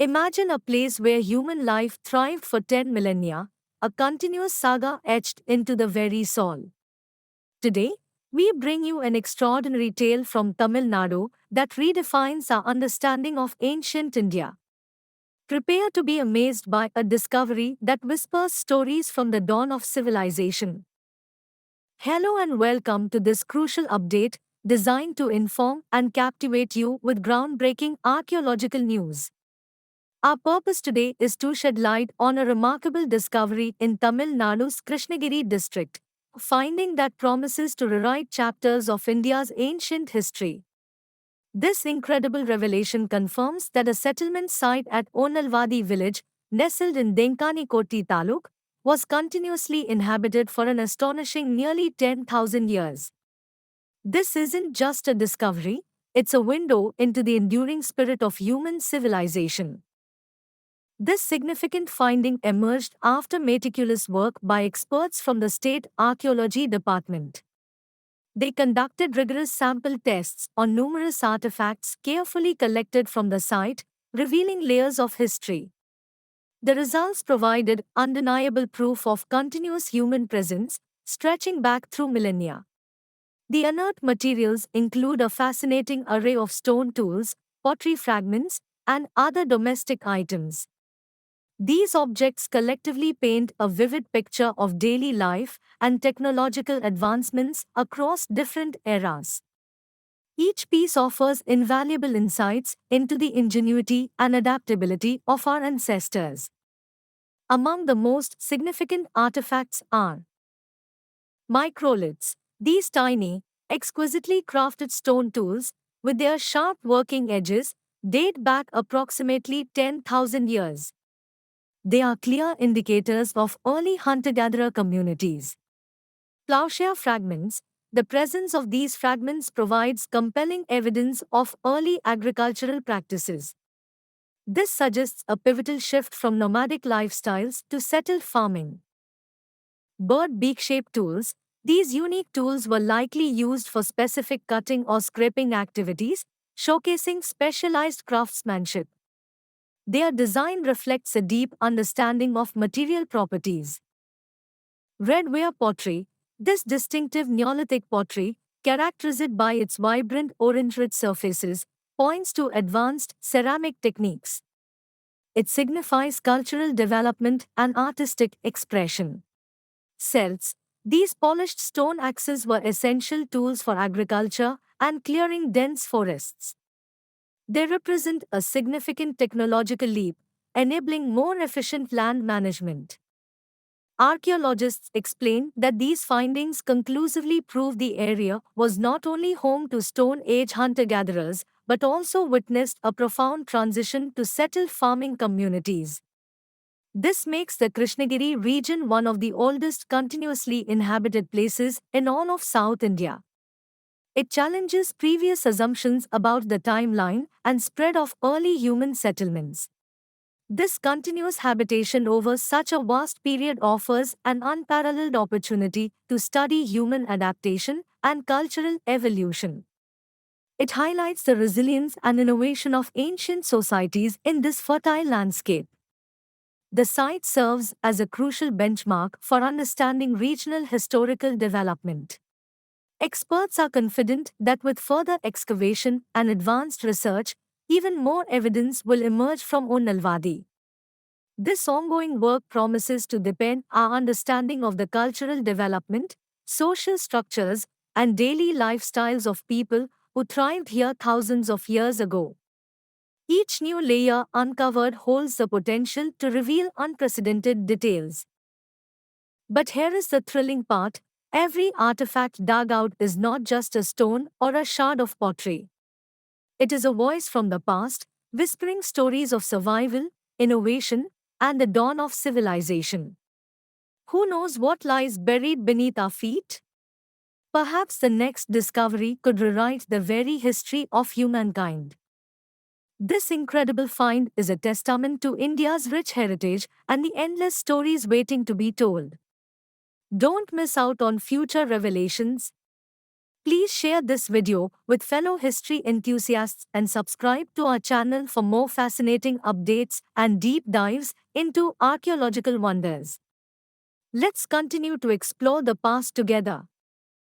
Imagine a place where human life thrived for 10 millennia, a continuous saga etched into the very soul. Today, we bring you an extraordinary tale from Tamil Nadu that redefines our understanding of ancient India. Prepare to be amazed by a discovery that whispers stories from the dawn of civilization. Hello and welcome to this crucial update designed to inform and captivate you with groundbreaking archaeological news. Our purpose today is to shed light on a remarkable discovery in Tamil Nadu's Krishnagiri district, a finding that promises to rewrite chapters of India's ancient history. This incredible revelation confirms that a settlement site at Onalwadi village, nestled in Denkanikoti Taluk, was continuously inhabited for an astonishing nearly 10,000 years. This isn't just a discovery, it's a window into the enduring spirit of human civilization. This significant finding emerged after meticulous work by experts from the State Archaeology Department. They conducted rigorous sample tests on numerous artifacts carefully collected from the site, revealing layers of history. The results provided undeniable proof of continuous human presence, stretching back through millennia. The unearthed materials include a fascinating array of stone tools, pottery fragments, and other domestic items. These objects collectively paint a vivid picture of daily life and technological advancements across different eras. Each piece offers invaluable insights into the ingenuity and adaptability of our ancestors. Among the most significant artifacts are microliths. These tiny, exquisitely crafted stone tools, with their sharp working edges, date back approximately 10,000 years. They are clear indicators of early hunter-gatherer communities. Plowshare fragments. The presence of these fragments provides compelling evidence of early agricultural practices. This suggests a pivotal shift from nomadic lifestyles to settled farming. Bird beak-shaped tools. These unique tools were likely used for specific cutting or scraping activities, showcasing specialized craftsmanship. Their design reflects a deep understanding of material properties. Redware pottery. This distinctive Neolithic pottery, characterized by its vibrant orange-red surfaces, points to advanced ceramic techniques. It signifies cultural development and artistic expression. Celts. These polished stone axes were essential tools for agriculture and clearing dense forests. They represent a significant technological leap, enabling more efficient land management. Archaeologists explain that these findings conclusively prove the area was not only home to Stone Age hunter-gatherers but also witnessed a profound transition to settled farming communities. This makes the Krishnagiri region one of the oldest continuously inhabited places in all of South India. It challenges previous assumptions about the timeline and spread of early human settlements. This continuous habitation over such a vast period offers an unparalleled opportunity to study human adaptation and cultural evolution. It highlights the resilience and innovation of ancient societies in this fertile landscape. The site serves as a crucial benchmark for understanding regional historical development. Experts are confident that with further excavation and advanced research, even more evidence will emerge from Onalwadi. This ongoing work promises to deepen our understanding of the cultural development, social structures, and daily lifestyles of people who thrived here thousands of years ago. Each new layer uncovered holds the potential to reveal unprecedented details. But here is the thrilling part. Every artifact dug out is not just a stone or a shard of pottery. It is a voice from the past, whispering stories of survival, innovation, and the dawn of civilization. Who knows what lies buried beneath our feet? Perhaps the next discovery could rewrite the very history of humankind. This incredible find is a testament to India's rich heritage and the endless stories waiting to be told. Don't miss out on future revelations. Please share this video with fellow history enthusiasts and subscribe to our channel for more fascinating updates and deep dives into archaeological wonders. Let's continue to explore the past together.